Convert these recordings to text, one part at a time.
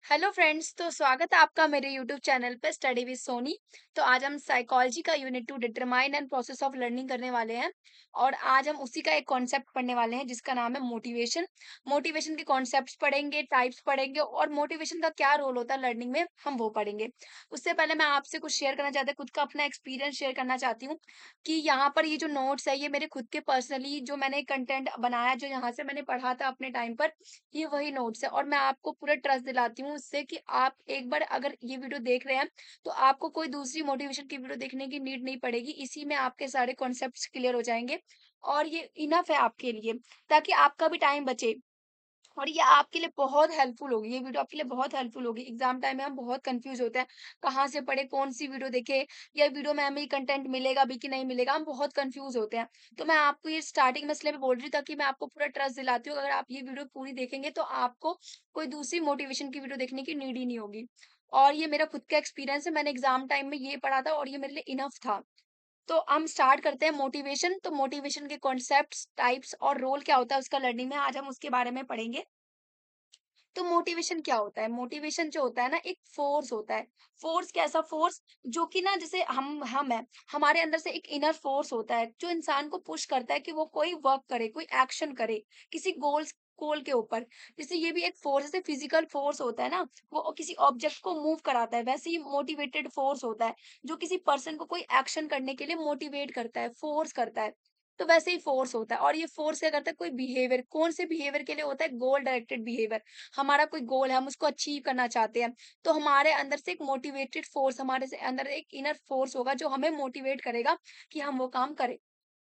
Hello friends, तो स्वागत है आपका मेरे यूट्यूब चैनल पे स्टडी विद सोनी। तो आज हम साइकोलॉजी का unit 2 determine and process of learning करने वाले हैं। और आज हम उसी का एक कॉन्सेप्ट पढ़ने वाले हैं जिसका नाम है मोटिवेशन। मोटिवेशन के कॉन्सेप्ट्स पढ़ेंगे, टाइप्स पढ़ेंगे और मोटिवेशन का क्या रोल होता है लर्निंग में, हम वो पढ़ेंगे। उससे पहले मैं आपसे कुछ शेयर करना चाहती हूँ, खुद का अपना एक्सपीरियंस शेयर करना चाहती हूँ कि यहाँ पर ये जो नोट्स है, ये मेरे खुद के पर्सनली जो मैंने कंटेंट बनाया, जो यहाँ से मैंने पढ़ा था अपने टाइम पर, ये वही नोट्स है। और मैं आपको पूरा ट्रस्ट दिलाती हूँ उससे कि आप एक बार अगर ये वीडियो देख रहे हैं तो आपको कोई दूसरी मोटिवेशन की वीडियो देखने की नीड नहीं पड़ेगी। इसी में आपके सारे कॉन्सेप्ट्स क्लियर हो जाएंगे और ये इनफ है आपके लिए, ताकि आपका भी टाइम बचे। और ये आपके लिए बहुत हेल्पफुल होगी, ये वीडियो आपके लिए बहुत हेल्पफुल होगी। एग्जाम टाइम में हम बहुत कंफ्यूज होते हैं, कहाँ से पढ़े, कौन सी वीडियो देखे, या वीडियो में हमें कंटेंट मिलेगा भी कि नहीं मिलेगा, हम बहुत कंफ्यूज होते हैं। तो मैं आपको ये स्टार्टिंग में इसलिए भी बोल रही हूँ ताकि मैं आपको पूरा ट्रस्ट दिलाती हूँ, अगर आप ये वीडियो पूरी देखेंगे तो आपको कोई दूसरी मोटिवेशन की वीडियो देखने की नीड ही नहीं होगी। और ये मेरा खुद का एक्सपीरियंस है, मैंने एग्जाम टाइम में ये पढ़ा था और ये मेरे लिए इनफ था। तो हम स्टार्ट करते हैं मोटिवेशन। तो मोटिवेशन के कॉन्सेप्ट्स, टाइप्स और रोल क्या होता है उसका लर्निंग में, आज हम उसके बारे में पढ़ेंगे। तो मोटिवेशन क्या होता है? मोटिवेशन जो होता है ना, एक फोर्स होता है। फोर्स कैसा फोर्स? जो कि ना, जैसे हम हैं, हमारे अंदर से एक इनर फोर्स होता है जो इंसान को पुश करता है कि वो कोई वर्क करे, कोई एक्शन करे, किसी गोल के ऊपर। जैसे ये भी एक फोर्स, जैसे फिजिकल फोर्स होता है ना, वो किसी ऑब्जेक्ट को मूव कराता है, वैसे ही मोटिवेटेड फोर्स होता है जो किसी पर्सन को कोई एक्शन करने के लिए मोटिवेट करता है, फोर्स करता है। तो वैसे ही फोर्स होता है। और ये फोर्स क्या करता है? कोई बिहेवियर, कौन से बिहेवियर के लिए होता है? गोल डायरेक्टेड बिहेवियर। हमारा कोई गोल है, हम उसको अचीव करना चाहते हैं, तो हमारे अंदर से एक मोटिवेटेड फोर्स, हमारे से अंदर एक इनर फोर्स होगा जो हमें मोटिवेट करेगा कि हम वो काम करें।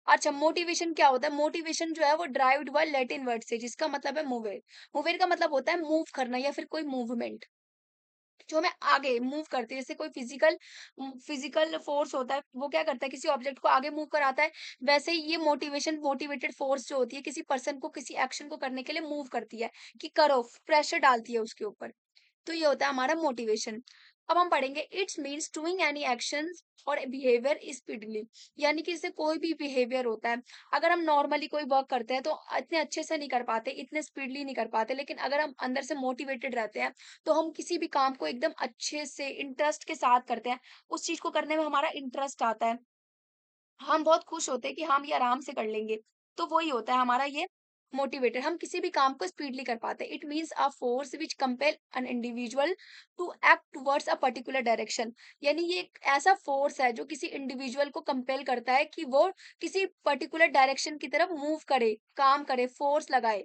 अच्छा, मोटिवेशन क्या होता है? मोटिवेशन जो है वो ड्राइव्ड हुआ लैटिन वर्ड से, जिसका मतलब है मूवेर। मूवेर का मतलब होता है मूव करना या फिर कोई मूवमेंट जो हमें आगे मूव करती है। जैसे कोई फिजिकल फोर्स होता है, वो क्या करता है? किसी ऑब्जेक्ट को आगे मूव कराता है। वैसे ही ये मोटिवेशन, मोटिवेटेड फोर्स जो होती है, किसी पर्सन को किसी एक्शन को करने के लिए मूव करती है कि करो, प्रेशर डालती है उसके ऊपर। तो ये होता है हमारा मोटिवेशन। अब हम पढ़ेंगे it's means doing any action और बिहेवियर स्पीडली। यानी कि इससे कोई भी बिहेवियर होता है, अगर हम नॉर्मली कोई वर्क करते हैं तो इतने अच्छे से नहीं कर पाते, इतने स्पीडली नहीं कर पाते, लेकिन अगर हम अंदर से मोटिवेटेड रहते हैं तो हम किसी भी काम को एकदम अच्छे से इंटरेस्ट के साथ करते हैं। उस चीज को करने में हमारा इंटरेस्ट आता है, हम बहुत खुश होते हैं कि हम ये आराम से कर लेंगे। तो वही होता है हमारा ये मोटिवेटेड, हम किसी भी काम को स्पीडली कर पाते हैं। It means a force which compel an individual to act towards a particular direction. यानी ये एक ऐसा फोर्स है जो किसी इंडिविजुअल को कंपेल करता है कि वो किसी पर्टिकुलर डायरेक्शन की तरफ मूव करे, काम करे, फोर्स लगाए।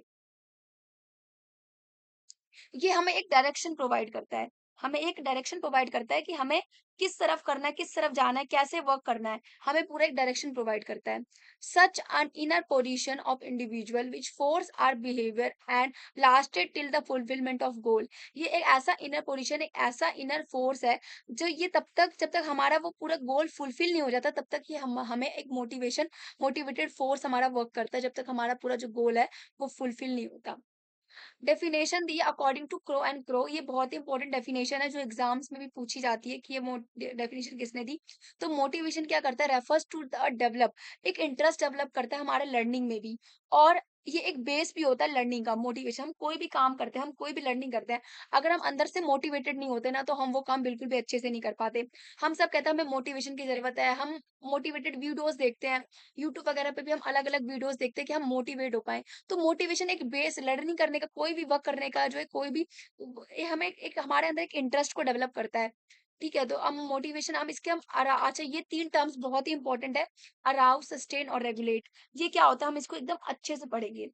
ये हमें एक डायरेक्शन प्रोवाइड करता है। हमें एक डायरेक्शन प्रोवाइड करता है कि हमें किस तरफ करना है, किस तरफ जाना है, कैसे वर्क करना है। हमें पूरा एक डायरेक्शन प्रोवाइड करता है। Such an inner position of individual which force our behaviour and lasted till the fulfilment of goal. ये एक ऐसा इनर पोजीशन, एक ऐसा इनर फोर्स है जो ये तब तक, जब तक हमारा वो पूरा गोल फुलफिल नहीं हो जाता, तब तक ये हम हमें एक मोटिवेशन, मोटिवेटेड फोर्स हमारा वर्क करता है, जब तक हमारा पूरा जो गोल है वो फुलफिल नहीं होता। डेफिनेशन दी according to Crow and Crow. ये बहुत ही इंपॉर्टेंट डेफिनेशन है जो एग्जाम्स में भी पूछी जाती है कि ये डेफिनेशन किसने दी। तो मोटिवेशन क्या करता है? रेफर्स टू द डेवलप, एक इंटरेस्ट डेवलप करता है हमारे लर्निंग में भी। और ये एक बेस भी होता है लर्निंग का। मोटिवेशन, हम कोई भी काम करते हैं, हम कोई भी लर्निंग करते हैं, अगर हम अंदर से मोटिवेटेड नहीं होते ना, तो हम वो काम बिल्कुल भी अच्छे से नहीं कर पाते। हम सब कहते हैं हमें मोटिवेशन की जरूरत है, हम मोटिवेटेड वीडियोस देखते हैं, यूट्यूब वगैरह पे भी हम अलग अलग वीडियोस देखते हैं कि हम मोटिवेट हो पाए। तो मोटिवेशन एक बेस, लर्निंग करने का, कोई भी वर्क करने का जो है, कोई भी ये हमें एक हमारे अंदर एक इंटरेस्ट को डेवलप करता है। ठीक है, तो हम मोटिवेशन, हम इसके हम अच्छा, ये तीन टर्म्स बहुत ही इंपॉर्टेंट है, अराउज, सस्टेन और रेगुलेट। ये क्या होता है, हम इसको एकदम अच्छे से पढ़ेंगे।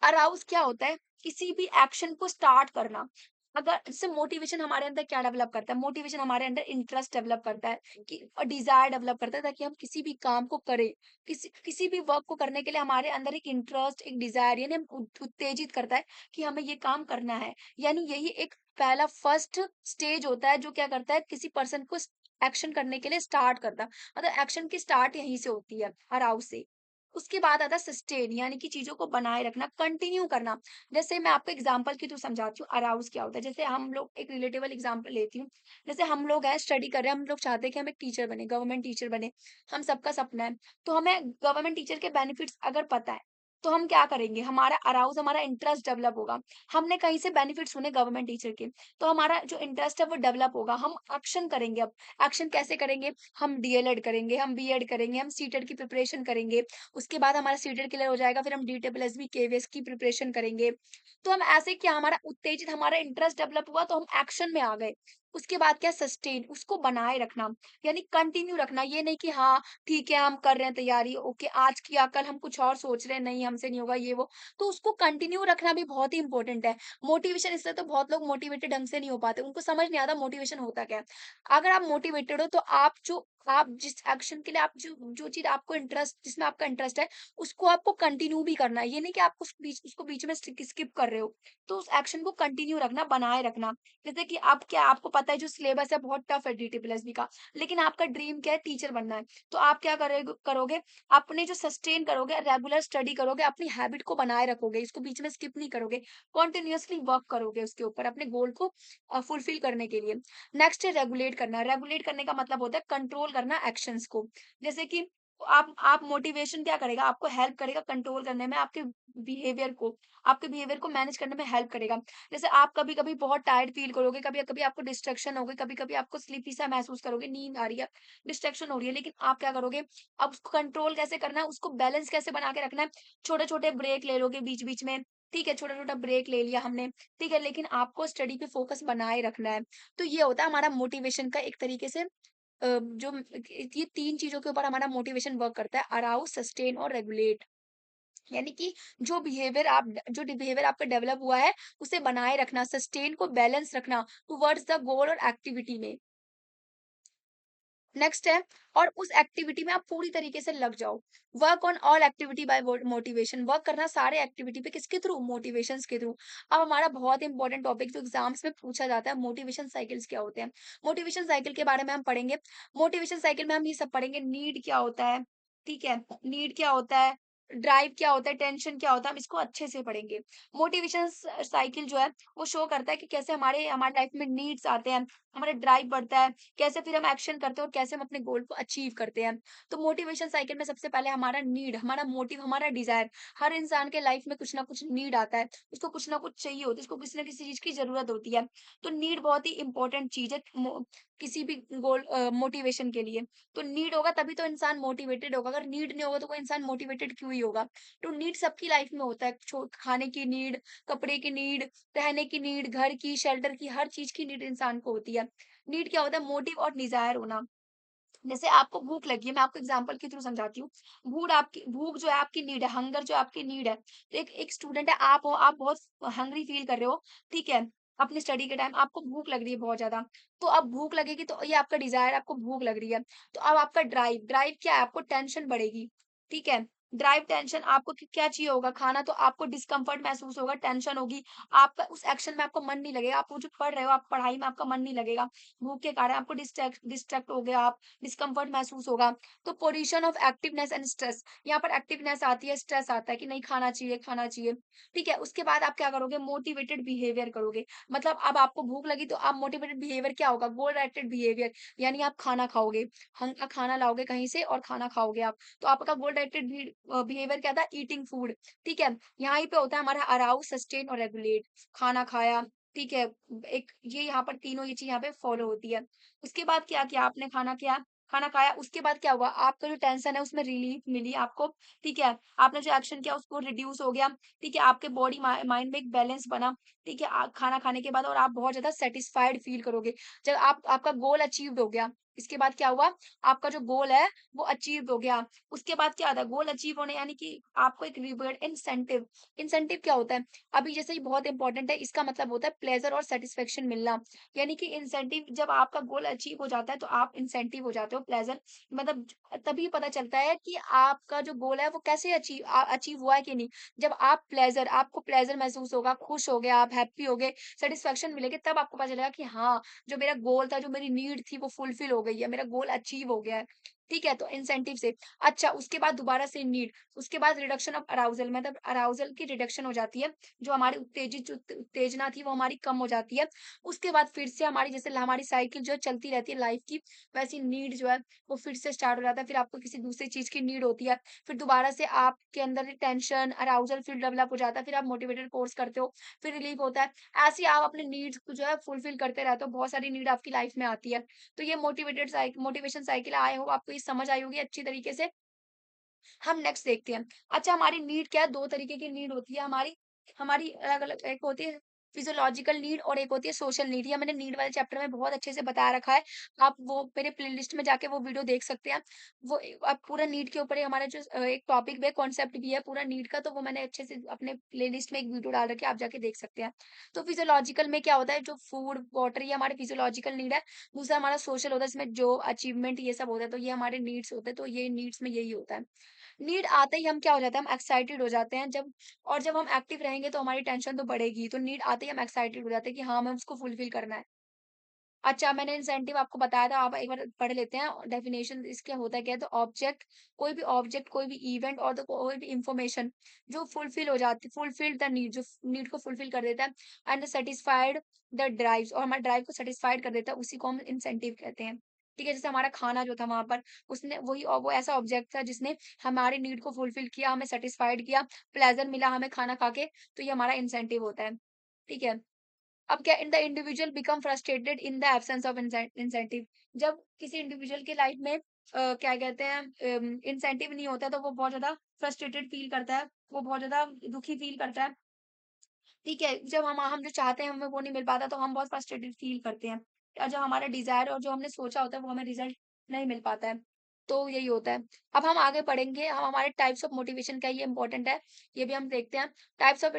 अराउज क्या होता है? किसी भी एक्शन को स्टार्ट करना। अगर इससे मोटिवेशन हमारे अंदर क्या डेवलप करता है? मोटिवेशन हमारे अंदर इंटरेस्ट डेवलप करता है कि, और डिजायर डेवलप करता है, ताकि हम किसी भी काम को करें, किसी किसी भी वर्क को करने के लिए हमारे अंदर एक इंटरेस्ट, एक डिजायर, यानी हम उत्तेजित करता है कि हमें ये काम करना है। यानी यही एक पहला फर्स्ट स्टेज होता है जो क्या करता है, किसी पर्सन को एक्शन करने के लिए स्टार्ट करता, मतलब एक्शन की स्टार्ट यहीं से होती है, अराउज से। उसके बाद आता है सस्टेन, यानी कि चीजों को बनाए रखना, कंटिन्यू करना। जैसे मैं आपको एग्जांपल के थ्रू समझाती हूँ अराउज क्या होता है। जैसे हम लोग, एक रिलेटेबल एग्जांपल लेती हूँ। जैसे हम लोग हैं, स्टडी कर रहे हैं, हम लोग चाहते हैं कि हम एक टीचर बने, गवर्नमेंट टीचर बने, हम सबका सपना है। तो हमें गवर्नमेंट टीचर के बेनिफिट्स अगर पता है, तो हम क्या करेंगे, हमारा अराउज़ हमारा इंटरेस्ट डेवलप होगा। हमने कहीं से बेनिफिट सुने गवर्नमेंट टीचर के, तो हमारा जो इंटरेस्ट है वो डेवलप होगा। हम एक्शन करेंगे अब। एक्शन कैसे करेंगे? हम डीएलएड करेंगे, हम बीएड करेंगे, हम सीटेट की प्रिपरेशन करेंगे। उसके बाद हमारा सीटेट क्लियर हो जाएगा, फिर हम डीटीपीएसबी, केवीएस की प्रिपरेशन करेंगे। तो हम ऐसे क्या हमारा उत्तेजित हमारा इंटरेस्ट डेवलप हुआ तो हम एक्शन में आ गए। उसके बाद क्या सस्टेन उसको बनाए रखना, यानी कंटिन्यू रखना। ये नहीं कि हाँ, ठीक है हम कर रहे हैं तैयारी, ओके आज किया कल हम कुछ और सोच रहे हैं, नहीं हमसे नहीं होगा ये वो। तो उसको कंटिन्यू रखना भी बहुत ही इंपॉर्टेंट है। मोटिवेशन इससे तो बहुत लोग मोटिवेटेड ढंग से नहीं हो पाते, उनको समझ नहीं आता मोटिवेशन होता क्या है। अगर आप मोटिवेटेड हो तो आप जिस एक्शन के लिए आप जो चीज़ आपको इंटरेस्ट जिसमें आपका इंटरेस्ट है, उसको आपको कंटिन्यू भी करना है। ये नहीं कि आप उसको बीच में स्किप कर रहे हो। तो उस एक्शन को कंटिन्यू रखना, बनाए रखना। जैसे कि अब क्या आपको पता है जो सिलेबस है बहुत टफ है डीटीपीएसबी का, लेकिन आपका ड्रीम क्या है टीचर बनना है। तो आप क्या करोगे, अपने जो सस्टेन करोगे, रेगुलर स्टडी करोगे, अपनी हैबिट को बनाए रखोगे, इसको बीच में स्किप नहीं करोगे, कंटिन्यूअसली वर्क करोगे उसके ऊपर अपने गोल को फुलफिल करने के लिए। नेक्स्ट है रेगुलेट करना। रेगुलेट करने का मतलब होता है कंट्रोल करना एक्शंस को। जैसे कि आप मोटिवेशन क्या करेगा, आपको हेल्प करेगा कंट्रोल करने में, आपके बिहेवियर को मैनेज करने में हेल्प करेगा। जैसे आप कभी-कभी बहुत टायर्ड फील करोगे, कभी-कभी आपको डिस्ट्रैक्शन होगी, कभी-कभी आपको स्लीपी सा महसूस करोगे, नींद आ रही है, डिस्ट्रैक्शन हो रही है, लेकिन आप क्या करोगे, अब उसको कंट्रोल कैसे करना है, उसको बैलेंस कैसे बना के रखना है, छोटे-छोटे ब्रेक ले लोगे बीच-बीच में, ठीक है, छोटा-छोटा ब्रेक ले लिया हमने, ठीक है, लेकिन आपको स्टडी पे फोकस बनाए रखना है। तो ये होता है हमारा मोटिवेशन का एक तरीके से जो ये 3 चीज़ों के ऊपर हमारा मोटिवेशन वर्क करता है, अराउज़, सस्टेन और रेगुलेट। यानी कि जो बिहेवियर आपका डेवलप हुआ है, उसे बनाए रखना, सस्टेन को बैलेंस रखना टुवर्ड्स द गोल और एक्टिविटी में। नेक्स्ट है और उस एक्टिविटी में आप पूरी तरीके से लग जाओ। Work on all activity by motivation. Work करना सारे एक्टिविटी पे किसके थ्रू? मोटिवेशंस के थ्रू। अब हमारा बहुत इंपॉर्टेंट टॉपिक जो एग्जाम्स में पूछा जाता है, मोटिवेशन साइकिल्स क्या होते हैं? मोटिवेशन साइकिल के बारे में हम पढ़ेंगे। मोटिवेशन साइकिल में हम ये सब पढ़ेंगे, नीड क्या होता है, ठीक है, नीड क्या होता है, ड्राइव क्या होता है, टेंशन क्या होता है, हम इसको अच्छे से पढ़ेंगे। मोटिवेशन साइकिल जो है वो शो करता है कि कैसे हमारे हमारी लाइफ में नीड्स आते हैं, हमारा ड्राइव बढ़ता है, कैसे फिर हम एक्शन करते हैं और कैसे हम अपने गोल को अचीव करते हैं। तो मोटिवेशन साइकिल में सबसे पहले हमारा नीड, हमारा मोटिव, हमारा डिजायर। हर इंसान के लाइफ में कुछ ना कुछ नीड आता है, उसको कुछ ना कुछ चाहिए होता है, उसको किसी ना किसी चीज की जरूरत होती है। तो नीड बहुत ही इंपॉर्टेंट चीज है किसी भी गोल मोटिवेशन के लिए। तो नीड होगा तभी तो इंसान मोटिवेटेड होगा, अगर नीड नहीं होगा तो कोई इंसान मोटिवेटेड क्यों ही होगा। तो नीड सबकी लाइफ में होता है, खाने की नीड, कपड़े की नीड, रहने की नीड, घर की, शेल्टर की, हर चीज की नीड इंसान को होती है। नीड क्या होता है? मोटिव और डिजायर होना। जैसे आपको भूख लगी है, मैं आपको एग्जांपल के थ्रू समझाती हूँ। भूख जो है आपकी नीड है, हंगर जो है आपकी नीड है। तो एक स्टूडेंट है, आप हो, आप बहुत हंग्री फील कर रहे हो, ठीक है? अपनी स्टडी के टाइम आपको भूख लग रही है बहुत ज़्यादा। तो अब भूख लगेगी तो ये आपका डिज़ायर, आपको भूख लग रही है। तो अब आपका ड्राइव क्या है? आपको टेंशन बढ़ेगी, ठीक है? ड्राइव टेंशन आपको क्या चाहिए होगा? खाना, तो आपको डिस्कम्फर्ट महसूस होगा, टेंशन होगी। आपका उस एक्शन में आपको मन नहीं लगेगा, आप वो जो पढ़ रहे हो, आप पढ़ाई में आपका मन नहीं लगेगा। भूख के कारण आपको डिस्ट्रैक्ट हो गए आप, डिस्कम्फर्ट महसूस होगा। तो position of activeness and stress, यहाँ पर एक्टिवनेस आती है, स्ट्रेस आता है कि नहीं खाना चाहिए, ठीक है? उसके बाद आप क्या करोगे? मोटिवेटेड बिहेवियर करोगे। मतलब अब आपको भूख लगी तो आप मोटिवेटेड बिहेवियर क्या होगा? गोल डायरेक्टेड बिहेवियर, यानी आप खाना खाओगे, खाना लाओगे कहीं से और खाना खाओगे आप। तो आपका गोल डायरेक्टेड बिहेवियर क्या था? ईटिंग फूड, ठीक है? यहाँ ही पे होता है हमारा अराउज, सस्टेन और रेगुलेट। खाना खाया, ठीक है? एक ये यहाँ पर तीनों ये चीज़ यहाँ पे फॉलो होती है। उसके बाद क्या किया आपने? खाना खाया, उसके बाद क्या हुआ? आपका जो टेंशन है उसमें रिलीफ मिली आपको, ठीक है? आपने जो एक्शन किया उसको रिड्यूस हो गया, ठीक है? आपके बॉडी माइंड में एक बैलेंस बना, ठीक है? खाना खाने के बाद और आप बहुत ज़्यादा सैटिस्फाइड फील करोगे। जब आप आपका गोल अचीव्ड हो गया, इसके बाद क्या हुआ? आपका जो गोल है वो अचीव्ड हो गया। उसके बाद क्या आता है? गोल अचीव होने यानी कि आपको एक रिवॉर्ड, इंसेंटिव। इंसेंटिव क्या होता है? अभी जैसे ये बहुत इंपॉर्टेंट है, इसका मतलब होता है प्लेज़र और सैटिस्फैक्शन मिलना। यानी कि इंसेंटिव, जब आपका गोल अचीव हो जाता है तो आप इंसेंटिव हो जाते हो, प्लेज़र मतलब तभी पता चलता है कि आपका जो गोल है वो कैसे अचीव हुआ है कि नहीं। जब आपको प्लेज़र महसूस होगा, खुश हो गए आप, हैप्पी हो गए, सैटिस्फैक्शन मिलेगी, तब आपको पता चलेगा कि हाँ, जो मेरा गोल था, जो मेरी नीड थी वो फुलफिल हो गई है, मेरा गोल अचीव हो गया है। ठीक है? तो इंसेंटिव से। अच्छा, उसके बाद दोबारा से नीड, उसके बाद रिडक्शन ऑफ अराउज़ल, मतलब अराउज़ल की रिडक्शन हो जाती है, जो हमारी उत्तेजित जो उत्तेजना थी वो हमारी कम हो जाती है। उसके बाद फिर से हमारी जैसे हमारी साइकिल जो है चलती रहती है लाइफ़ की, वैसी नीड जो है वो फिर से स्टार्ट हो जाता है, फिर आपको किसी दूसरी चीज़ की नीड होती है, फिर दोबारा से आपके अंदर टेंशन, अराउज़ल फिर डेवलप हो जाता है, फिर आप मोटिवेटेड कोर्स करते हो, फिर रिलीफ़ होता है। ऐसे ही आप अपने नीड्स को जो है फुलफ़िल करते रहते हो, बहुत सारी नीड आपकी लाइफ़ में आती है। तो ये मोटिवेशन साइकिल आई होप आपको ये समझ आई होगी अच्छी तरीके से। हम नेक्स्ट देखते हैं। अच्छा, हमारी नीड क्या है? 2 तरीके की नीड होती है हमारी। हमारी अलग-अलग, एक होती है फिज़ियोलॉजिकल नीड और एक होती है सोशल नीड। ये मैंने नीड वाले चैप्टर में बहुत अच्छे से बता रखा है। आप वो मेरे प्लेलिस्ट में जाके वो वीडियो देख सकते हैं। वो आप पूरा नीड के ऊपर ही हमारा जो एक टॉपिक भी है, कॉन्सेप्ट भी है पूरा नीड का, तो वो मैंने अच्छे से अपने प्लेलिस्ट में एक वीडियो डाल रखी है, आप जाके देख सकते हैं। तो फिज़ियोलॉजिकल में क्या होता है? जो फूड, वाटर, ये हमारे फिज़ियोलॉजिकल नीड है। दूसरा हमारा सोशल होता है, इसमें जॉब, अचीवमेंट ये सब होता है, तो ये हमारे नीड्स होते हैं। तो ये नीड्स में यही होता है। नीड आते ही हम क्या हो जाते हैं, हम एक्साइटेड हो जाते हैं जब, और जब हम एक्टिव रहेंगे तो हमारी टेंशन तो बढ़ेगी। तो नीड आते ही हम एक्साइटेड हो जाते हैं कि हाँ, हमें उसको फुलफिल करना है। अच्छा, मैंने इंसेंटिव आपको बताया था, आप एक बार पढ़ लेते हैं डेफिनेशन इसका होता क्या है। तो ऑब्जेक्ट, कोई भी इवेंट और तो कोई भी इंफॉर्मेशन जो फुलफिल द नीड, जो नीड को फुलफिल कर देता है, एंड सेटिस्फाइड द ड्राइव्स, और हमारे ड्राइव को सेटिस्फाइड कर देता है, उसी को हम इंसेंटिव कहते हैं। ठीक है? जैसे हमारा खाना जो था वहाँ पर, उसने वही, वो ऐसा ऑब्जेक्ट था जिसने हमारी नीड को फुलफिल किया, हमें सेटिस्फाइड किया, प्लेज़र मिला हमें खाना खा के, तो ये हमारा इंसेंटिव होता है। ठीक है? अब क्या, in the individual become frustrated in the absence of incentive, जब किसी इंडिविजुअल की लाइफ में क्या कहते हैं, इंसेंटिव नहीं होता है, तो वो बहुत ज्यादा फ्रस्ट्रेटेड फील करता है, वो बहुत ज्यादा दुखी फील करता है। ठीक है? जब हम जो चाहते हैं हमें वो नहीं मिल पाता, तो हम बहुत फ्रस्ट्रेटेड फ़ील करते हैं। और जो हमारा डिज़ायर और जो हमने सोचा होता है वो हमें रिज़ल्ट नहीं मिल पाता है। तो यही होता है। अब हम आगे पढ़ेंगे, हम हमारे टाइप्स ऑफ मोटिवेशन क्या है, ये इम्पोर्टेंट है, ये भी हम देखते हैं। टाइप्स ऑफ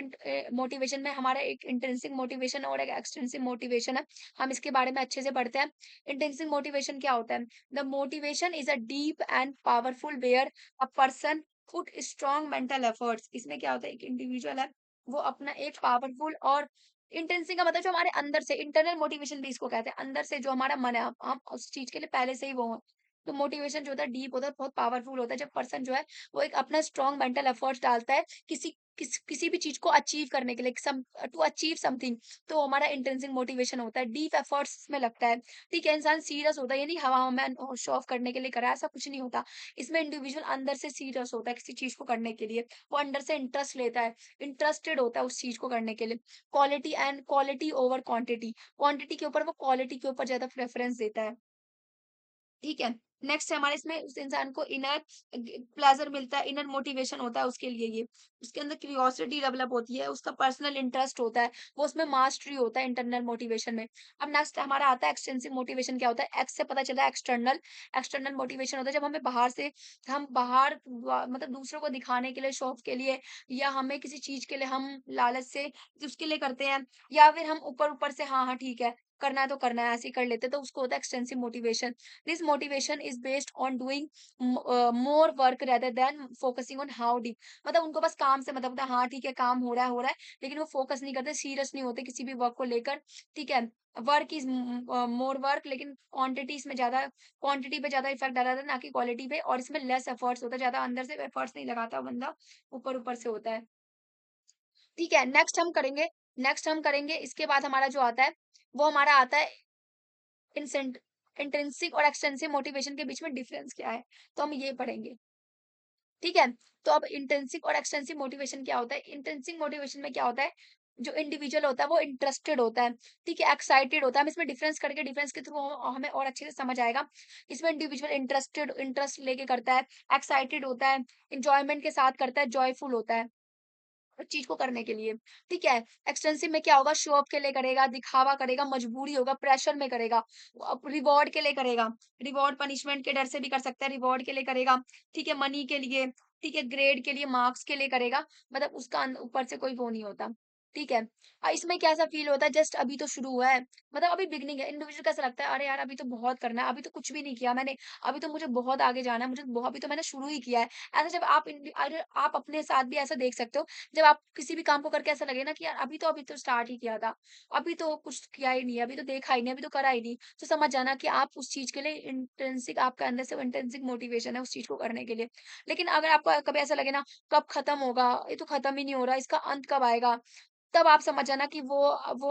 मोटिवेशन में हमारा एक इंट्रिंसिक मोटिवेशन और एक एक्सट्रिंसिक मोटिवेशन है। हम इसके बारे में अच्छे से पढ़ते हैं। इंट्रिंसिक मोटिवेशन क्या होता है? The motivation is a deep and powerful where a person put strong mental efforts. इसमें क्या होता है, एक इंडिविजुअल है, वो अपना एक पावरफुल और इंटेंसिंग का मतलब जो हमारे अंदर से, इंटरनल मोटिवेशन भी इसको कहते हैं, अंदर से जो हमारा मन है, हम उस चीज के लिए पहले से ही वो हैं। तो मोटिवेशन जो होता है डीप होता है, बहुत पावरफुल होता है, जब पर्सन जो है वो एक अपना स्ट्रॉन्ग मेंटल एफर्ट्स डालता है किसी भी चीज को अचीव करने के लिए, टू अचीव समथिंग, तो हमारा इंटेंसिव मोटिवेशन होता है, डीप एफर्ट्स में लगता है। ठीक है? इंसान सीरियस होता है, ये नहीं हवा में शो ऑफ करने के लिए करा, ऐसा कुछ नहीं होता। इसमें इंडिविजुअल अंदर से सीरियस होता है किसी चीज को करने के लिए, वो अंदर से इंटरेस्ट लेता है, इंटरेस्टेड होता है उस चीज़ को करने के लिए। क्वालिटी ओवर क्वांटिटी, क्वांटिटी के ऊपर वो क्वालिटी के ऊपर ज़्यादा प्रेफ़रेंस देता है। ठीक है? नेक्स्ट है हमारे इसमें, उस इंसान को इनर प्लेज़र मिलता है, इनर मोटिवेशन होता है उसके लिए ये। उसके अंदर क्यूरियोसिटी डेवलप होती है, उसका पर्सनल इंटरेस्ट होता है, वो उसमें मास्टरी होता है इंटरनल मोटिवेशन में। अब नेक्स्ट हमारा आता है एक्सट्रिंसिक मोटिवेशन। क्या होता है? एक्स से पता चला एक्सटर्नल, एक्सटर्नल मोटिवेशन होता है जब हमें बाहर से, हम बाहर मतलब दूसरों को दिखाने के लिए, शो ऑफ के लिए, या हमें किसी चीज़ के लिए हम लालच से उसके लिए करते हैं, या फिर हम ऊपर-ऊपर से हाँ, हाँ, ठीक है, करना है तो करना है, ऐसे ही कर लेते हैं, तो उसको होता है extensive motivation. This motivation is based on doing more work rather than focusing on how deep, मतलब उनको बस काम से मतलब होता है, हाँ ठीक है काम हो रहा है, लेकिन वो फोकस नहीं करते, सीरियस नहीं होते किसी भी वर्क को लेकर। ठीक है? वर्क इज मोर वर्क, लेकिन क्वांटिटी इसमें ज्यादा, क्वांटिटी पे ज्यादा इफेक्ट डाला था ना कि क्वालिटी पे, और इसमें लेस एफर्ट्स होता है, ज्यादा अंदर से एफर्ट्स नहीं लगाता बंदा, ऊपर ऊपर से होता है। ठीक है? नेक्स्ट हम करेंगे इसके बाद हमारा जो आता है, वो हमारा आता है इंसेंट इंट्रिंसिक और एक्सट्रिंसिक मोटिवेशन के बीच में डिफरेंस क्या है? तो हम ये पढ़ेंगे। ठीक है? तो अब इंट्रिंसिक और एक्सट्रिंसिक मोटिवेशन क्या होता है? इंट्रिंसिक मोटिवेशन में क्या होता है? जो इंडिविजुअल होता है वो इंटरेस्टेड होता है, ठीक है? एक्साइटेड होता है। हम इसमें डिफरेंस करके, डिफरेंस के थ्रू हमें और अच्छे से समझ आएगा। इसमें इंडिविजुअल इंटरेस्ट लेके करता है, एक्साइटेड होता है, एन्जॉयमेंट के साथ करता है, जॉयफुल होता है। उस चीज़ को करने के लिए, ठीक है? एक्सटेंसिव में क्या होगा, शो ऑफ के लिए करेगा, दिखावा करेगा, मजबूरी होगा, प्रेशर में करेगा, रिवॉर्ड के लिए करेगा, रिवॉर्ड पनिशमेंट के डर से भी कर सकता है, रिवॉर्ड के लिए करेगा, ठीक है? मनी के लिए, ठीक है? ग्रेड के लिए, मार्क्स के लिए करेगा, मतलब उसका ऊपर से कोई वो नहीं होता। ठीक है। इसमें कैसा फ़ील होता है जस्ट अभी तो शुरू हुआ है, मतलब अभी बिगिनिंग है। इंडिविजुअल को ऐसा लगता है अरे यार अभी तो बहुत करना है, अभी तो कुछ भी नहीं किया मैंने, अभी तो मुझे बहुत आगे जाना है, मुझे बहु अभी तो मैंने शुरू ही किया है। ऐसा जब आप अगर आप अपने साथ भी ऐसा देख सकते हो, जब आप किसी भी काम को करके ऐसा लगे ना कि यार अभी तो स्टार्ट ही किया था, अभी तो कुछ किया ही नहीं है, अभी तो देखा ही नहीं, अभी तो करा ही नहीं, तो समझ जाना कि आप उस चीज़ के लिए इंट्रिंसिक आपके अंदर से वो इंट्रिंसिक मोटिवेशन है उस चीज़ को करने के लिए। लेकिन अगर आपको कभी ऐसा लगे ना कब खत्म होगा, ये तो खत्म ही नहीं हो रहा, इसका अंत कब आएगा? तब आप समझ जाना कि वो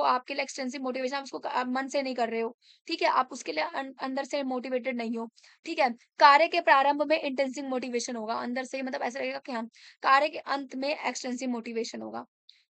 आपके लिए एक्सट्रिंसिक मोटिवेशन आप उसको मन से नहीं कर रहे हो, ठीक है? आप उसके लिए अंदर से मोटिवेटेड नहीं हो, ठीक है? कार्य के प्रारंभ में इंट्रिंसिक मोटिवेशन होगा, अंदर से मतलब ऐसा लगेगा कि हाँ, कार्य के अंत में एक्सट्रिंसिक मोटिवेशन होगा,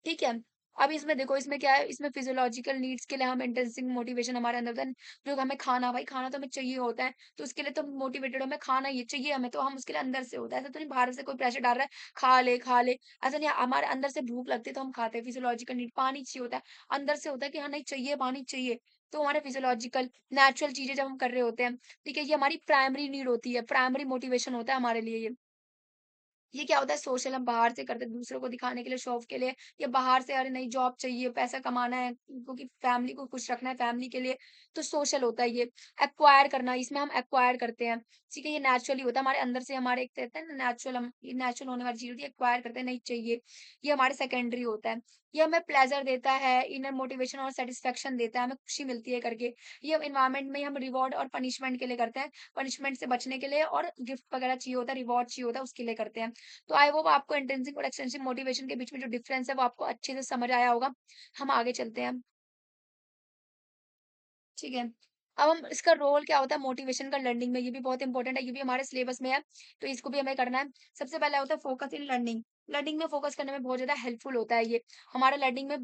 ठीक है? अब इसमें देखो इसमें क्या है, इसमें फिजियोलॉजिकल नीड्स के लिए हम इंट्रिंसिक मोटिवेशन हमारे अंदर होता है, जो हमें खाना भाई खाना तो हमें चाहिए होता है, तो उसके लिए तो मोटिवेटेड हमें खाना ये चाहिए हमें, तो हम उसके लिए अंदर से होता है, ऐसा तो नहीं बाहर से कोई प्रेशर डाल रहा है, खा ले, ऐसा नहीं है, हमारे अंदर से भूख लगती है तो हम खाते हैं, फिजियोलॉजिकल नीड पानी चाहिए होता है, अंदर से होता है कि हाँ नहीं चाहिए पानी चाहिए, तो हमारे फिजियोलॉजिकल नेचुरल चीजें जब हम कर रहे होते हैं, ठीक है, ये हमारी प्राइमरी नीड होती है, प्राइमरी मोटिवेशन होता है हमारे लिए ये क्या होता है सोशल हम बाहर से करते हैं दूसरों को दिखाने के लिए, शो ऑफ के लिए या बाहर से अरे नहीं जॉब चाहिए, पैसा कमाना है क्योंकि फैमिली को खुश रखना है फैमिली के लिए, तो सोशल होता है ये। एक्वायर करना इसमें हम एक्वायर करते हैं, ठीक है? ये नेचुरली होता है हमारे अंदर से हमारे एक कहते हैं ना नेचुरल हम ये नेचुरल होने वाली चीज़ होती है, एक्वायर करते हैं नहीं चाहिए, ये हमारे सेकेंडरी होता है। ये हमें प्लेज़र देता है, इनर मोटिवेशन और सैटिस्फैक्शन देता है, हमें खुशी मिलती है करके। ये एनवायरनमेंट में हम रिवॉर्ड और पनिशमेंट के लिए करते हैं, पनिशमेंट से बचने के लिए और गिफ्ट वगैरह चाहिए होता है, रिवॉर्ड चाहिए होता है उसके लिए करते हैं। तो आई होप आपको इंट्रिंसिक और एक्सट्रिंसिक मोटिवेशन के बीच में जो डिफरेंस है वो आपको अच्छे से समझ आया होगा। हम आगे चलते हैं, ठीक है। अब हम इसका रोल क्या होता है मोटिवेशन का लर्निंग में, ये भी बहुत इंपॉर्टेंट है, ये भी हमारे सिलेबस में है, तो इसको भी हमें करना है। सबसे पहला होता है फोकस इन लर्निंग, लर्निंग में फोकस करने में बहुत ज़्यादा हेल्पफुल होता है ये। हमारा लर्निंग में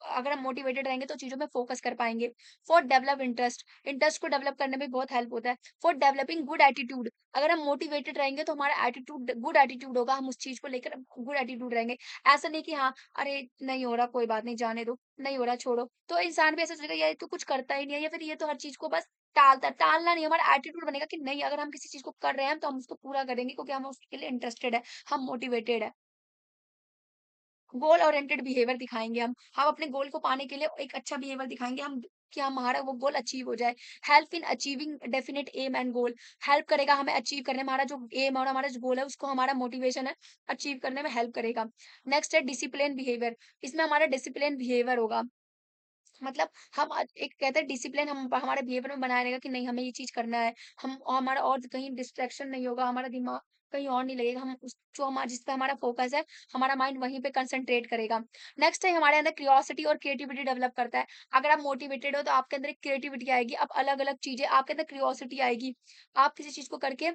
अगर हम मोटिवेटेड रहेंगे तो चीज़ों में फ़ोकस कर पाएँगे। फॉर डेवलप इंटरेस्ट, इंटरेस्ट को डेवलप करने में बहुत हेल्प होता है। फॉर डेवलपिंग गुड एटीट्यूड, अगर हम मोटिवेटेड रहेंगे तो हमारा एटीट्यूड गुड एटीट्यूड होगा, हम उस चीज़ को लेकर गुड एटीट्यूड रहेंगे। ऐसा नहीं कि हाँ, अरे नहीं हो रहा कोई बात नहीं जाने दो, नहीं हो रहा छोड़ो। तो इंसान भी ऐसा सोचेगा यार ये तो कुछ करता ही नहीं है या फिर ये तो हर चीज़ को बस टालता है। टालना नहीं हमारा एटीट्यूड बनेगा कि नहीं अगर हम किसी चीज़ को कर रहे हैं तो हम उसको पूरा करेंगे क्योंकि हम उसके लिए इंटरेस्टेड है, हम मोटिवेटेड है। गोल ओरिएंटेड बिहेवियर दिखाएँगे हम। हम अपने गोल को पाने के लिए एक अच्छा बिहेवियर दिखाएँगे हम कि हमारा वो गोल अचीव हो जाए। Help in achieving definite aim and goal, help करेगा हमें अचीव करने में हमारा जो एम और हमारा जो गोल है उसको हमारा मोटिवेशन है, अचीव करने में हेल्प करेगा। नेक्स्ट है डिसिप्लिन बिहेवियर, इसमें हमारा डिसिप्लिन बिहेवियर होगा। मतलब हम एक कहते हैं डिसिप्लिन हम हमारे बिहेवियर में बनाए रहेगा कि नहीं हमें ये चीज़ करना है। हम हमारा और कहीं डिस्ट्रैक्शन नहीं होगा, हमारा दिमाग कहीं और नहीं लगेगा। हम उस जो हमारा जिस पे हमारा फ़ोकस है, हमारा माइंड वहीं पे कंसंट्रेट करेगा। नेक्स्ट है हमारे अंदर क्यूरियोसिटी और क्रिएटिविटी डेवलप करता है। अगर आप मोटिवेटेड हो तो आपके अंदर एक क्रिएटिविटी आएगी। अब अलग-अलग चीज़ें आपके अंदर क्यूरियोसिटी आएगी। आप किसी चीज़ को करके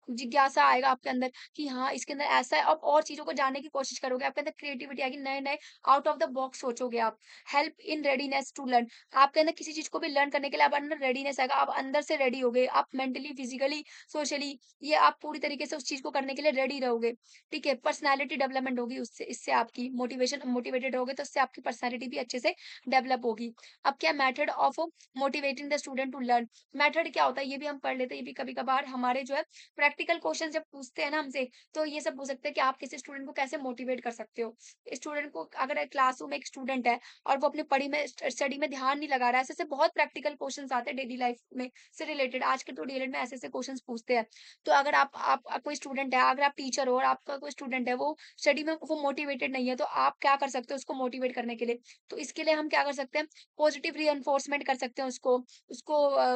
जिज्ञासा आएगा आपके अंदर कि हाँ, इसके अंदर ऐसा है, आप और चीज़ों को जानने की कोशिश करोगे, आपके अंदर क्रिएटिविटी आएगी, नए-नए आउट ऑफ द बॉक्स सोचोगे आप। Help in readiness to learn, आपके अंदर किसी चीज़ को भी लर्न करने के लिए आप अंदर रेडीनेस आएगा, आप अंदर से रेडी होगे, आप मेंटली, फिजिकली, सोशली ये आप पूरी तरीके से उस चीज़ को करने के लिए रेडी रहोगे, ठीक है? पर्सनैलिटी डेवलपमेंट होगी उससे इससे आपकी मोटिवेशन मोटिवेटेड रहोगे तो उससे आपकी पर्सनैलिटी भी अच्छे से डेवलप होगी। अब क्या method of motivating the student to learn, method क्या होता है ये भी हम पढ़ लेते हैं, ये भी कभी-कभार हमारे जो है प्रैक्टिकल क्वेश्चन जब पूछते हैं ना हमसे, तो ये सब पूछ सकते हैं कि आप किसी स्टूडेंट को कैसे मोटिवेट कर सकते हो। स्टूडेंट को अगर क्लासरूम में एक स्टूडेंट है और वो अपनी पढ़ी में स्टडी में ध्यान नहीं लगा रहा है, ऐसे-ऐसे बहुत प्रैक्टिकल क्वेश्चन्स आते हैं डेली लाइफ में से रिलेटेड। आज के तो डीएलएड में ऐसे-ऐसे क्वेश्चन्स पूछते हैं। तो अगर आप कोई स्टूडेंट है, अगर आप टीचर हो और आपका कोई स्टूडेंट है, वो स्टडी में वो मोटिवेटेड नहीं है, तो आप क्या कर सकते हो उसको मोटिवेट करने के लिए? तो इसके लिए हम क्या कर सकते हैं, पॉजिटिव रिइंफोर्समेंट कर सकते हैं उसको,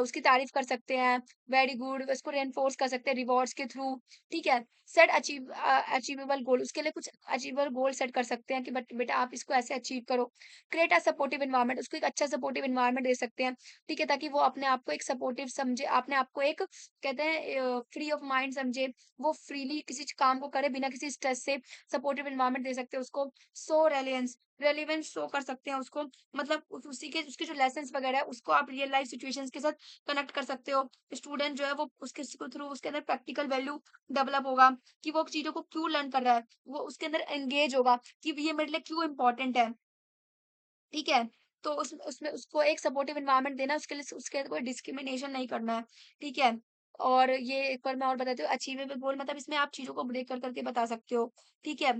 उसकी तारीफ कर सकते हैं, वेरी गुड, उसको रिइंफोर्स कर सकते हैं रिवॉर्ड्स के थ्रू, ठीक है? सेट अचीवेबल गोल, उसके लिए कुछ अचीवेबल गोल सेट कर सकते हैं कि बट बेटा आप इसको ऐसे अचीव करो। क्रिएट अ सपोर्टिव एनवायरनमेंट, उसको एक अच्छा सपोर्टिव एनवायरनमेंट दे सकते हैं, ठीक है? ताकि वो अपने आप को एक सपोर्टिव समझे, अपने आप को एक कहते हैं फ्री ऑफ माइंड समझे, वो फ्रीली किसी काम को करे बिना किसी स्ट्रेस से, सपोर्टिव एनवायरनमेंट दे सकते हैं उसको। शो रेलेवेंस शो कर सकते हैं उसको, मतलब उसी के उसके जो लेसन्स वगैरह है उसको आप रियल लाइफ सिचुएशंस के साथ कनेक्ट कर सकते हो। स्टूडेंट जो है वो उसके थ्रू उसके अंदर प्रैक्टिकल वैल्यू डेवलप होगा कि वो चीज़ों को क्यों लर्न कर रहा है। वो उसके अंदर एंगेज होगा कि ये मेरे लिए क्यों इम्पोर्टेंट है, ठीक है? तो उसमें उसको एक सपोर्टिव एनवायरनमेंट देना, उसके लिए उसके कोई डिस्क्रिमिनेशन नहीं करना है, ठीक है? और ये एक बार मैं और बताती हूँ, अचीवेबल गोल मतलब इसमें आप चीज़ों को ब्रेक कर के बता सकते हो, ठीक है?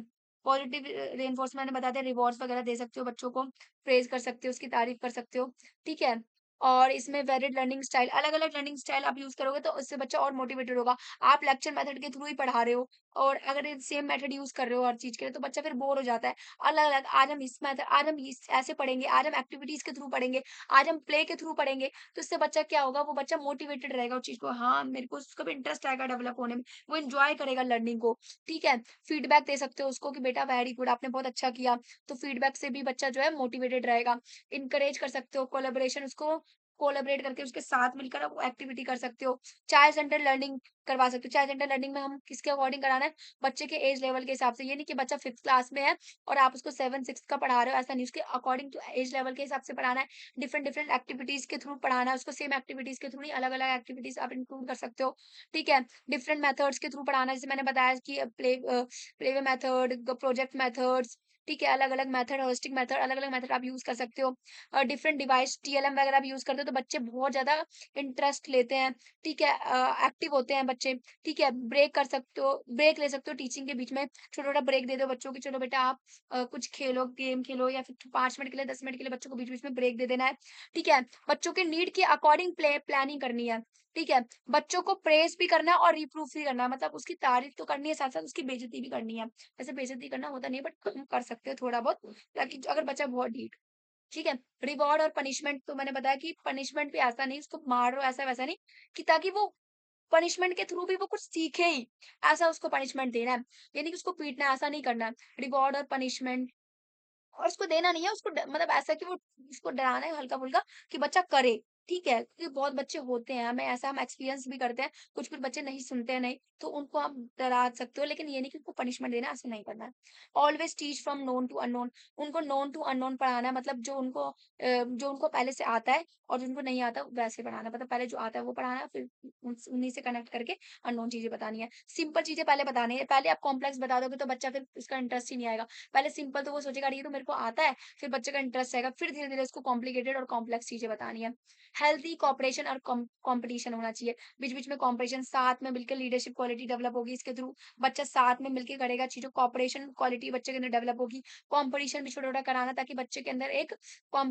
पॉजिटिव रिइंफोर्समेंट मैंने बता दिया, रिवॉर्ड्स वगैरह दे सकते हो बच्चों को, प्रेज़ कर सकते हो, उसकी तारीफ़ कर सकते हो, ठीक है? और इसमें वेरिड लर्निंग स्टाइल, अलग-अलग लर्निंग स्टाइल आप यूज़ करोगे तो उससे बच्चा और मोटिवेटेड होगा। आप लेक्चर मेथड के थ्रू ही पढ़ा रहे हो और अगर ये सेम मेथड यूज़ कर रहे हो हर चीज़ के लिए तो बच्चा फिर बोर हो जाता है। अलग-अलग आज हम इस ऐसे पढ़ेंगे, आज हम एक्टिविटीज़ के थ्रू पढ़ेंगे, आज हम प्ले के थ्रू पढ़ेंगे, तो इससे बच्चा क्या होगा, वो बच्चा मोटिवेटेड रहेगा उस चीज़ को, हाँ, मेरे को उसका भी इंटरेस्ट आएगा डेवलप होने में, वो एन्जॉय करेगा लर्निंग को, ठीक है? फीडबैक दे सकते हो उसको कि बेटा वेरी गुड, आपने बहुत अच्छा किया, तो फीडबैक से भी बच्चा जो है मोटिवेटेड रहेगा। एनकरेज कर सकते हो, कोलैबोरेशन उसको कोलैबोरेट करके उसके साथ मिलकर आप वो एक्टिविटी कर सकते हो। चाइल्ड सेंटर्ड लर्निंग करवा सकते हो। चाइल्ड सेंटर्ड लर्निंग में हम किसके अकॉर्डिंग कराना है? बच्चे के एज लेवल के हिसाब से। ये नहीं कि बच्चा 5th क्लास में है और आप उसको 7, 6 का पढ़ा रहे हो, ऐसा नहीं। उसके अकॉर्डिंग टू एज लेवल के हिसाब से पढ़ाना है। डिफरेंट-डिफरेंट एक्टिविटीज़ के थ्रू पढ़ाना है। उसको सेम एक्टिविटीज़ के थ्रू नहीं, अलग-अलग एक्टिविटीज़ आप इंक्लूड कर सकते हो। ठीक है? डिफरेंट मेथड्स के थ्रू पढ़ाना है। जैसे मैंने बताया कि play way method, project methods, ठीक है? अलग-अलग मेथड, होलिस्टिक मेथड, अलग-अलग मेथड आप यूज़ कर सकते हो। डिफरेंट डिवाइस टीएलएम वगैरह आप यूज़ करते हो तो बच्चे बहुत ज़्यादा इंटरेस्ट लेते हैं, ठीक है? एक्टिव होते हैं बच्चे, ठीक है? ब्रेक कर सकते हो, ब्रेक ले सकते हो टीचिंग के बीच में, छोटा-छोटा ब्रेक दे दो बच्चों को, चलो बेटा आप कुछ खेलो, गेम खेलो या फिर 5 मिनट के लिए, 10 मिनट के लिए बच्चों को बीच-बीच में ब्रेक दे देना है, ठीक है? बच्चों के नीड के अकॉर्डिंग प्लानिंग करनी है, ठीक है? बच्चों को प्रेज़ भी करना है और रिप्रूव भी करना है, मतलब उसकी तारीफ़ तो करनी है, साथ-साथ उसकी बेइज़्ज़ती भी करनी है। वैसे बेइज़्ज़ती करना होता नहीं है बट तुम कर सकते हो थोड़ा बहुत, ताकि अगर बच्चा बहुत ढीठ, ठीक है? रिवॉर्ड और पनिशमेंट तो मैंने बताया कि पनिशमेंट भी ऐसा नहीं उसको मारो ऐसा-वैसा नहीं, कि ताकि वो पनिशमेंट के थ्रू भी वो कुछ सीखे ही, ऐसा उसको पनिशमेंट देना है। ये नहीं कि उसको पीटना है, ऐसा नहीं करना है। रिवॉर्ड और पनिशमेंट और उसको देना नहीं है, उसको मतलब ऐसा कि वो उसको डराना है हल्का-फुल्का कि बच्चा करे, ठीक है? क्योंकि बहुत बच्चे होते हैं, हम एक्सपीरियंस भी करते हैं, कुछ-कुछ बच्चे नहीं सुनते हैं नहीं, तो उनको आप डरा सकते हो, लेकिन ये नहीं कि उनको पनिशमेंट देना है, ऐसा नहीं करना है। Always teach from known to unknown, उनको नोन टू अननोन पढ़ाना है, मतलब जो उनको पहले से आता है और जिनको नहीं आता वैसे पढ़ाना है। मतलब पहले जो आता है वो पढ़ाना है, फिर उन्हीं से कनेक्ट करके अननोन चीज़ें बतानी है। सिंपल चीज़ें पहले बतानी है, पहले आप कॉम्प्लेक्स बता दोगे तो बच्चा फिर उसका इंटरेस्ट ही नहीं आएगा। पहले सिंपल तो वो सोचेगा अरे ये तो मेरे को आता है, फिर बच्चे का इंटरेस्ट आएगा, फिर धीरे-धीरे उसको कॉम्प्लिकेटेड और कॉम्प्लेक्स चीज़ें बतानी है। हेल्थी कोऑपरेशन और कॉम्पिटिशन होना चाहिए। बीच-बीच में कॉम्पिटिशन, साथ में मिलकर लीडरशिप क्वालिटी डेवलप होगी इसके थ्रू। बच्चा साथ में मिलके करेगा चीज़ों, कोऑपरेशन क्वालिटी बच्चे के अंदर डेवलप होगी। कॉम्पिटिशन भी छोटा-छोटा कराना ताकि बच्चे के अंदर एक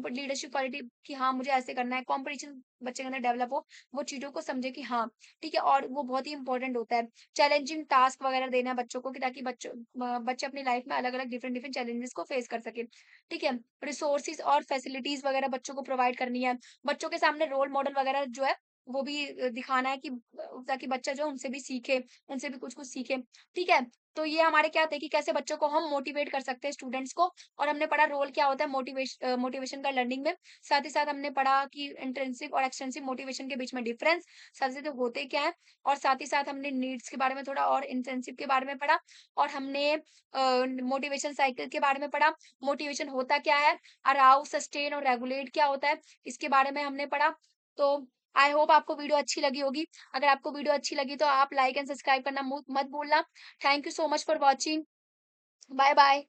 लीडरशिप क्वालिटी कि हाँ, मुझे ऐसे करना है। कॉम्पिटिशन बच्चे के अंदर डेवलप हो, वो चीज़ों को समझे कि हाँ, ठीक है, और वो बहुत ही इम्पोर्टेंट होता है। चैलेंजिंग टास्क वगैरह देना बच्चों को कि ताकि बच्चे अपनी लाइफ में अलग-अलग डिफरेंट-डिफरेंट चैलेंजेस को फेस कर सकें। ठीक है? रिसोर्सेज़ और फैसिलिटीज़ वगैरह बच्चों को प्रोवाइड करनी है। बच्चों के सामने रोल मॉडल वगैरह जो है, वो भी दिखाना है कि ताकि बच्चा जो है उनसे भी सीखे, उनसे भी कुछ-कुछ सीखे। ठीक है? तो ये हमारे क्या थे कि कैसे बच्चों को हम मोटिवेट कर सकते हैं स्टूडेंट्स को, और हमने पढ़ा रोल क्या होता है मोटिवेशन का लर्निंग में। साथ ही साथ हमने पढ़ा कि इंट्रिंसिक और एक्सट्रिंसिक मोटिवेशन के बीच में डिफरेंस, साथ ही साथ होते क्या हैं, और साथ ही साथ हमने नीड्स के बारे में थोड़ा और इंट्रिंसिक के बारे में पढ़ा, और हमने मोटिवेशन साइकिल के बारे में पढ़ा। मोटिवेशन होता क्या है? अराउज़, सस्टेन और रेगुलेट क्या होता है? इसके बारे में हमने पढ़ा। तो आई होप आपको वीडियो अच्छी लगी होगी। अगर आपको वीडियो अच्छी लगी तो आप लाइक एंड सब्सक्राइब करना मत भूलना। Thank you so much for watching. Bye bye.